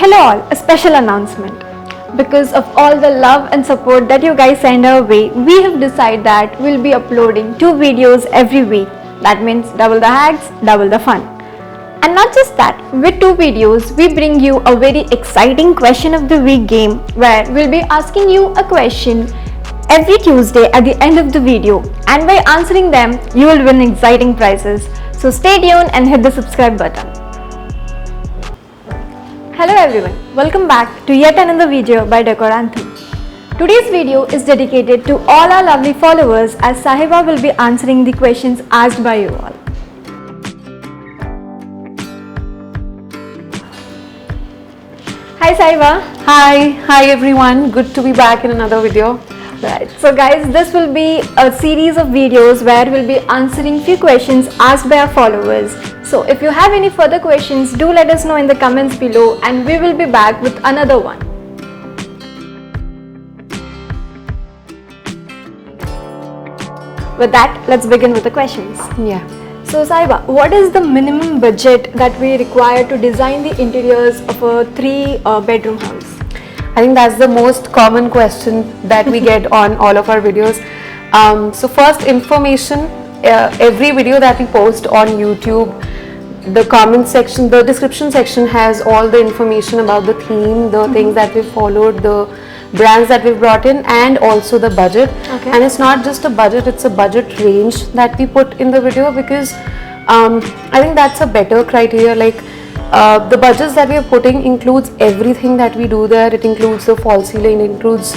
Hello all, a special announcement. Because of all the love and support that you guys send our way, we have decided that we'll be uploading 2 videos every week. That means double the hacks, double the fun. And not just that, with 2 videos, we bring you a very exciting question of the week game where we'll be asking you a question every Tuesday at the end of the video, and by answering them, you will win exciting prizes. So stay tuned and hit the subscribe button. Hello everyone, welcome back to yet another video by Décor Anthem. Today's video is dedicated to all our lovely followers as Sahiba will be answering the questions asked by you all. Hi Sahiba. Hi everyone, good to be back in another video. Right, so guys, this will be a series of videos where we'll be answering few questions asked by our followers. So if you have any further questions, do let us know in the comments below and we will be back with another one. With that, let's begin with the questions. Yeah. So Sahiba, what is the minimum budget that we require to design the interiors of a 3-bedroom house? I think that's the most common question that we get on all of our videos. So first, information, every video that we post on YouTube, the comment section, the description section has all the information about the theme, the things that we followed, the brands that we've brought in, and also the budget. Okay. And it's not just a budget, it's a budget range that we put in the video, because I think that's a better criteria. Like the budgets that we are putting includes everything that we do there. It includes the false ceiling, it includes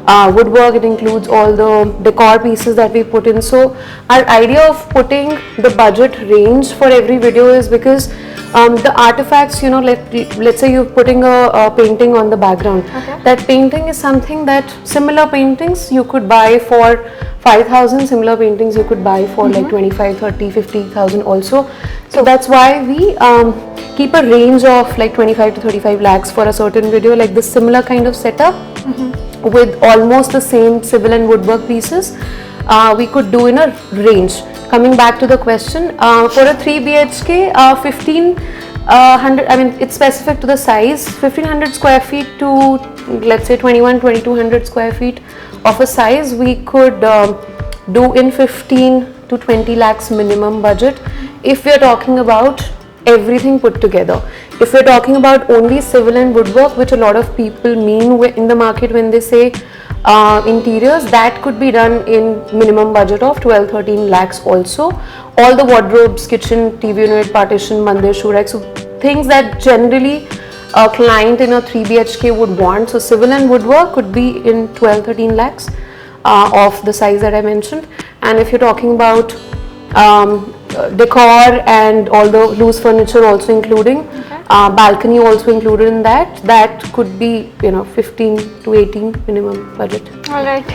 woodwork, it includes all the decor pieces that we put in. So our idea of putting the budget range for every video is because the artifacts, you know, let's say you're putting a painting on the background. Okay. That painting is something that similar paintings you could buy for 5,000, similar paintings you could buy for like 25, 30, 50,000 also. So that's why we keep a range of like 25 to 35 lakhs for a certain video, like this similar kind of setup with almost the same civil and woodwork pieces. We could do in a range. Coming back to the question, for a 3 BHK, 1500, I mean it's specific to the size, 1500 square feet to let's say 2200 square feet of a size, we could do in 15 to 20 lakhs minimum budget if we are talking about everything put together. If we're talking about only civil and woodwork, which a lot of people mean in the market when they say interiors, that could be done in minimum budget of 12-13 lakhs also. All the wardrobes, kitchen, TV unit, partition, mandir, shoe rack, so things that generally a client in a 3 BHK would want. So civil and woodwork could be in 12-13 lakhs of the size that I mentioned. And if you're talking about decor and all the loose furniture also including, balcony also included in that, that could be, you know, 15 to 18 minimum budget. All right.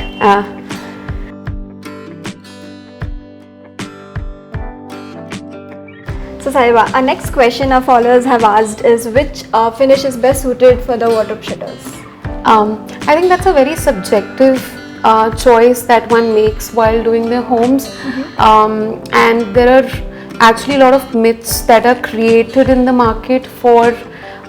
So Sahiba, our next question our followers have asked is which finish is best suited for the wardrobe shutters? I think that's a very subjective choice that one makes while doing their homes, and there are actually a lot of myths that are created in the market for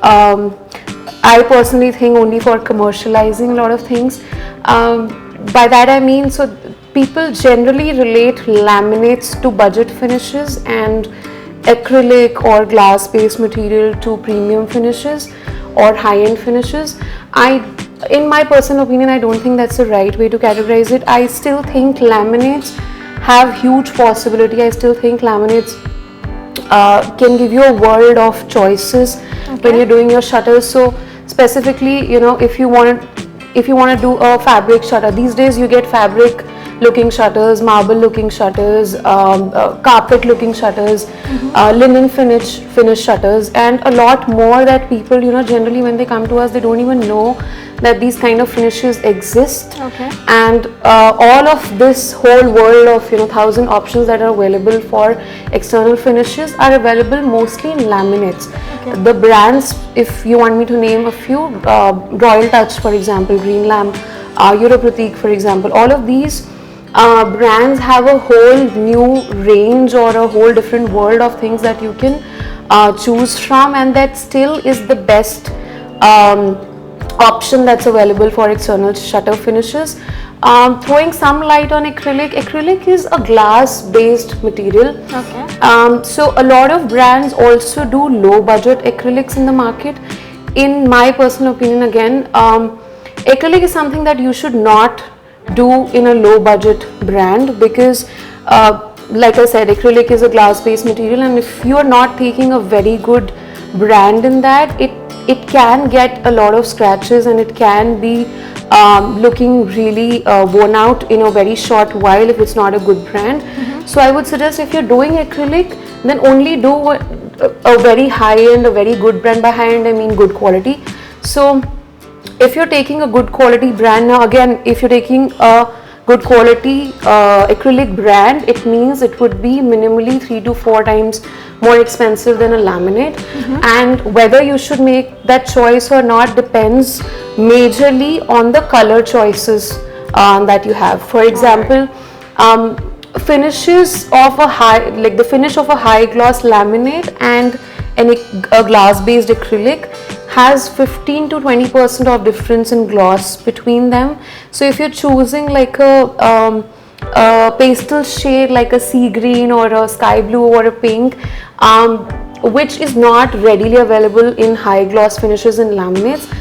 I personally think only for commercializing a lot of things. By that I mean, so people generally relate laminates to budget finishes and acrylic or glass based material to premium finishes or high-end finishes. In my personal opinion, I don't think that's the right way to categorize it. I still think laminates have huge possibility. I still think laminates can give you a world of choices when you're doing your shutters. So specifically, you know, if you want to do a fabric shutter, these days you get fabric looking shutters, marble looking shutters, carpet looking shutters, linen finish shutters, and a lot more that people, you know, generally when they come to us, they don't even know that these kind of finishes exist. Okay. And all of this whole world of, you know, 1,000 options that are available for external finishes are available mostly in laminates. Okay. The brands, if you want me to name a few, Royal Touch for example, Green Lamp, Europratik for example, all of these brands have a whole new range or a whole different world of things that you can choose from, and that still is the best option that's available for external shutter finishes. Throwing some light on acrylic. Acrylic is a glass based material. Okay. So a lot of brands also do low budget acrylics in the market. In my personal opinion, again, acrylic is something that you should not do in a low budget brand, because like I said, acrylic is a glass based material, and if you are not taking a very good brand in that, it can get a lot of scratches and it can be looking really worn out in a very short while if it's not a good brand. So I would suggest, if you're doing acrylic, then only do a very high end, a very good brand. By high end I mean good quality. So if you're taking a good quality brand, now again, if you're taking a good quality acrylic brand, it means it would be minimally 3 to 4 times more expensive than a laminate. And whether you should make that choice or not depends majorly on the color choices that you have. For example, finishes of a high, like the finish of a high gloss laminate and a glass based acrylic has 15 to 20% of difference in gloss between them. So if you're choosing like a pastel shade like a sea green or a sky blue or a pink, which is not readily available in high gloss finishes in laminates,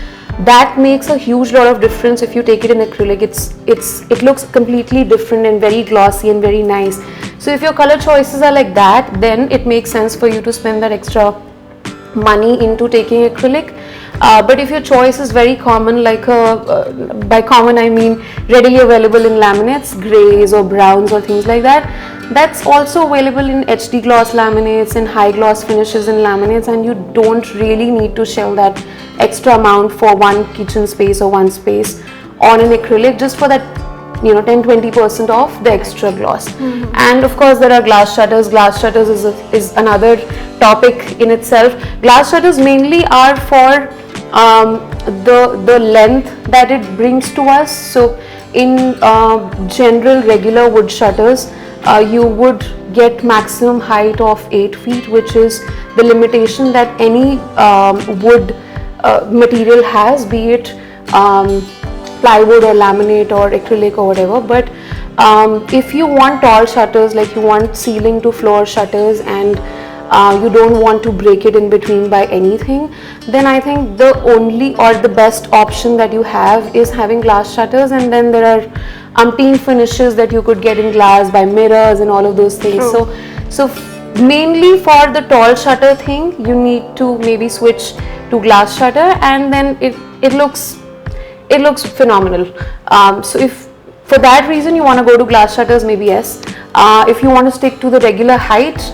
that makes a huge lot of difference. If you take it in acrylic, it looks completely different and very glossy and very nice. So if your color choices are like that, then it makes sense for you to spend that extra money into taking acrylic. But if your choice is very common, like by common I mean readily available in laminates, grays or browns or things like that, that's also available in HD gloss laminates and high gloss finishes in laminates, and you don't really need to shell that extra amount for one kitchen space or one space on an acrylic just for that 10-20% of the extra gloss. And of course there are glass shutters. Glass shutters is another topic in itself. Glass shutters mainly are for the length that it brings to us. So in general regular wood shutters, you would get maximum height of 8 feet, which is the limitation that any wood material has, be it plywood or laminate or acrylic or whatever. But if you want tall shutters, like you want ceiling to floor shutters, and you don't want to break it in between by anything, then I think the only or the best option that you have is having glass shutters. And then there are umpteen finishes that you could get in glass by mirrors and all of those things. So mainly for the tall shutter thing, you need to maybe switch to glass shutter, and then it looks phenomenal. So if for that reason you want to go to glass shutters, maybe yes. If you want to stick to the regular height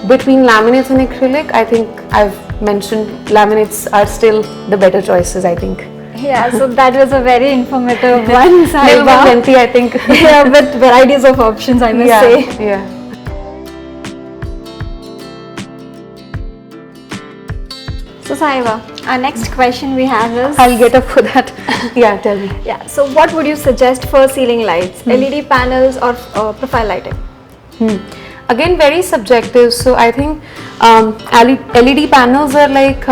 between laminates and acrylic, I think I've mentioned laminates are still the better choices, I think. Yeah, so that was a very informative one. Little bit lengthy, I think. Yeah, with varieties of options, I must say. Yeah. So Saiba, our next question we have is, I'll get up for that. Yeah, tell me. yeah, so what would you suggest for ceiling lights, LED panels or profile lighting? Again, very subjective. So I think LED panels are like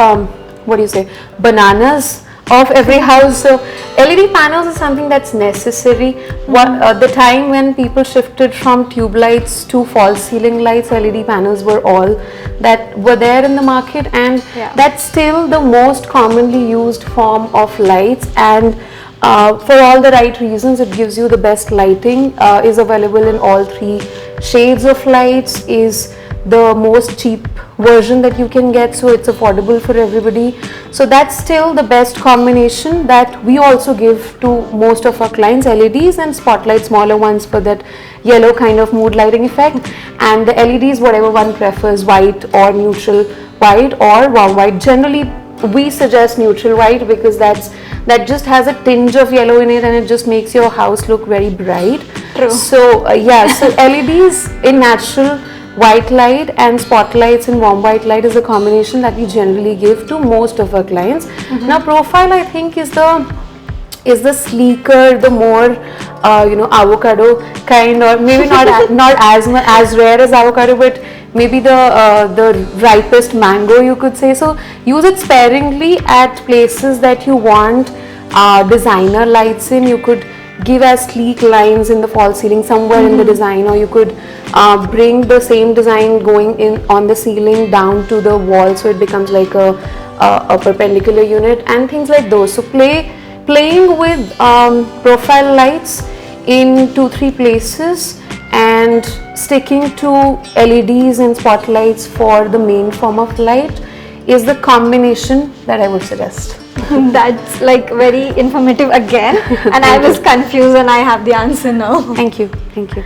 bananas of every house. So LED panels is something that's necessary. The time when people shifted from tube lights to false ceiling lights, LED panels were all that were there in the market, and that's still the most commonly used form of lights. And for all the right reasons, it gives you the best lighting, is available in all 3 shades of lights, is the most cheap version that you can get, so it's affordable for everybody. So that's still the best combination that we also give to most of our clients, LEDs and spotlight, smaller ones for that yellow kind of mood lighting effect, and the LEDs whatever one prefers, white or neutral white or warm white. Generally we suggest neutral white because that just has a tinge of yellow in it and it just makes your house look very bright. True. So so LEDs in natural white light and spotlights in warm white light is a combination that we generally give to most of our clients. Now profile, I think, is the sleeker, the more avocado kind, or maybe not as rare as avocado, but maybe the ripest mango, you could say. So use it sparingly at places that you want designer lights in. You could give as sleek lines in the false ceiling somewhere in the design, or you could bring the same design going in on the ceiling down to the wall, so it becomes like a perpendicular unit and things like those. So playing with profile lights in 2-3 places and sticking to LEDs and spotlights for the main form of light is the combination that I would suggest. That's like very informative again, and I was confused and I have the answer now. Thank you. Thank you.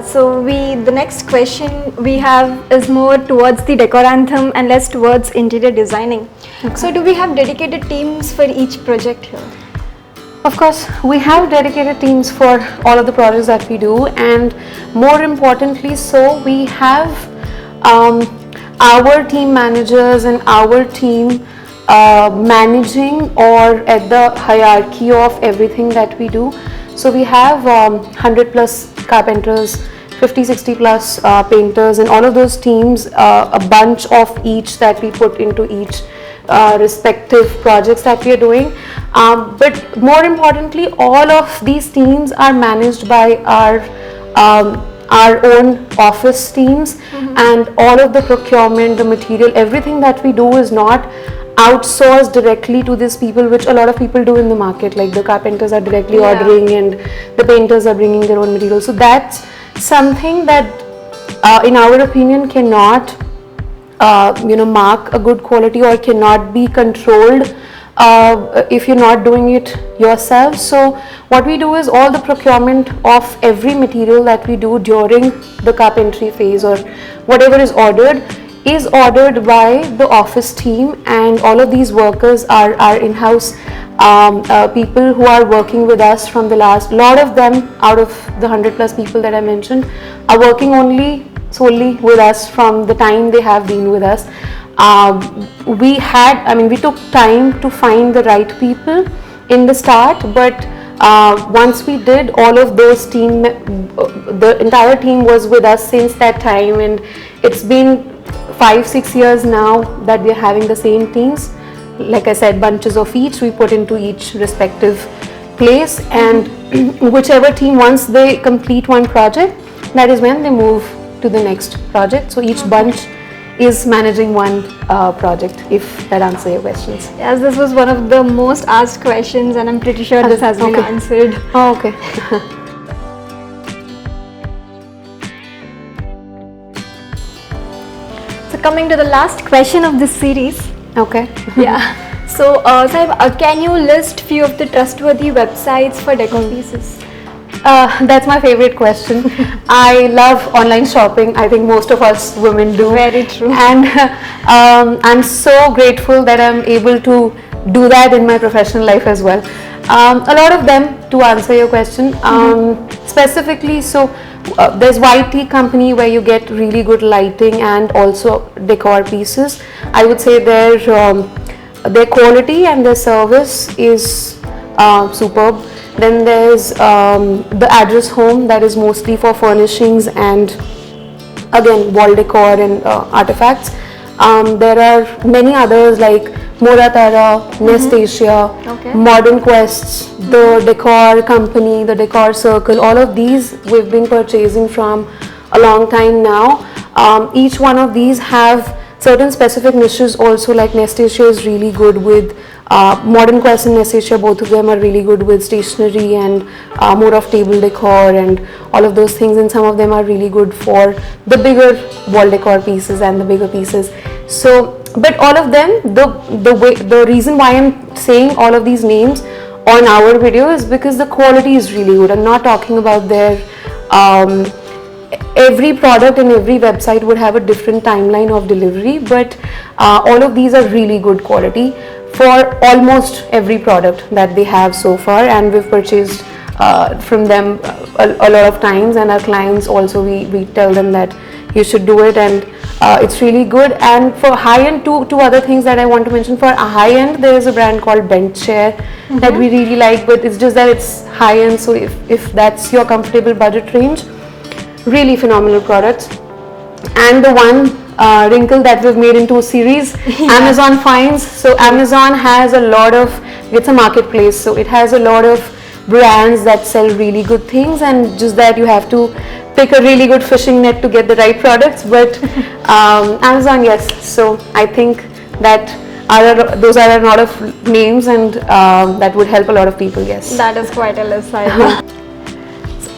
So the next question we have is more towards the Decor Anthem and less towards interior designing. Okay. So do we have dedicated teams for each project here? Of course, we have dedicated teams for all of the projects that we do, and more importantly, so we have our team managers and our team managing or at the hierarchy of everything that we do. So we have 100 plus carpenters, 50-60 plus painters, and all of those teams, a bunch of each that we put into each respective projects that we are doing. But more importantly, all of these teams are managed by our own office teams, and all of the procurement, the material, everything that we do is not outsourced directly to these people, which a lot of people do in the market. Like the carpenters are directly ordering and the painters are bringing their own material. So that's something that in our opinion cannot mark a good quality or cannot be controlled if you're not doing it yourself. So what we do is all the procurement of every material that we do during the carpentry phase or whatever is ordered by the office team, and all of these workers are in-house people who are working with us from the last. Lot of them out of the 100 plus people that I mentioned are working solely with us from the time they have been with us. We took time to find the right people in the start, but once we did, all of those the entire team was with us since that time, and it's been 5-6 years now that we are having the same teams. Like I said, bunches of each we put into each respective place, and whichever team, once they complete one project, that is when they move to the next project. So each bunch is managing one project, if that answers your questions. Yes, this was one of the most asked questions, and I'm pretty sure this has been answered. Oh, okay. So coming to the last question of this series. Okay. Yeah. So, Saib, can you list few of the trustworthy websites for decor pieces? That's my favorite question. I love online shopping. I think most of us women do. Very true. And I'm so grateful that I'm able to do that in my professional life as well. A lot of them, to answer your question, specifically, so there's YT company where you get really good lighting and also decor pieces. I would say their quality and their service is superb. Then there's the Address Home, that is mostly for furnishings and again wall decor and artifacts. There are many others like Moratara, Nestasia, Modern Quests, the Decor Company, the Decor Circle. All of these we've been purchasing from a long time now. Each one of these have certain specific niches also. Like Nestasia is really good with Modern Quest and Nestasia, both of them are really good with stationery and more of table decor and all of those things, and some of them are really good for the bigger wall decor pieces and the bigger pieces. So, but all of them, the reason why I'm saying all of these names on our video is because the quality is really good. I'm not talking about their every product and every website would have a different timeline of delivery, but all of these are really good quality for almost every product that they have so far, and we've purchased from them a lot of times, and our clients also, we tell them that you should do it, and It's really good. And for high-end, two other things that I want to mention. For a high-end, there is a brand called Bench Chair that we really like, but it's just that it's high-end, so if that's your comfortable budget range, really phenomenal products. And the one wrinkle that we've made into a series, Amazon finds. So Amazon has a lot of, it's a marketplace, so it has a lot of brands that sell really good things, and just that you have to pick a really good fishing net to get the right products. But Amazon, yes. So I think that those are a lot of names, and that would help a lot of people. Yes. That is quite a list, Sahiba.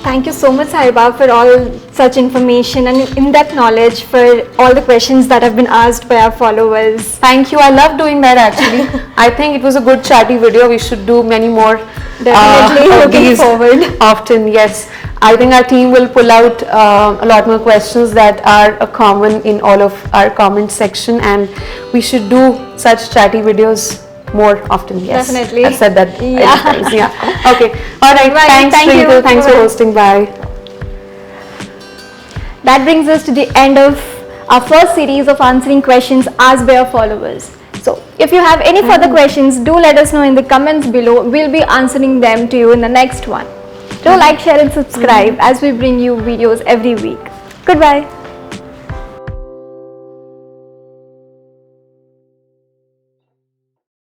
Thank you so much, Sahiba, for all such information and in-depth knowledge, for all the questions that have been asked by our followers. Thank you. I love doing that actually. I think it was a good chatty video. We should do many more. Definitely looking forward. Often, yes. I think our team will pull out a lot more questions that are common in all of our comment section, and we should do such chatty videos more often. Yes, definitely. I've said that. Yeah. Yeah. Okay. All right. Bye. Thanks, Thank you. Thanks for hosting. Bye. That brings us to the end of our first series of answering questions asked by our followers. So if you have any further questions, do let us know in the comments below. We'll be answering them to you in the next one. Do like, share and subscribe as we bring you videos every week. Goodbye.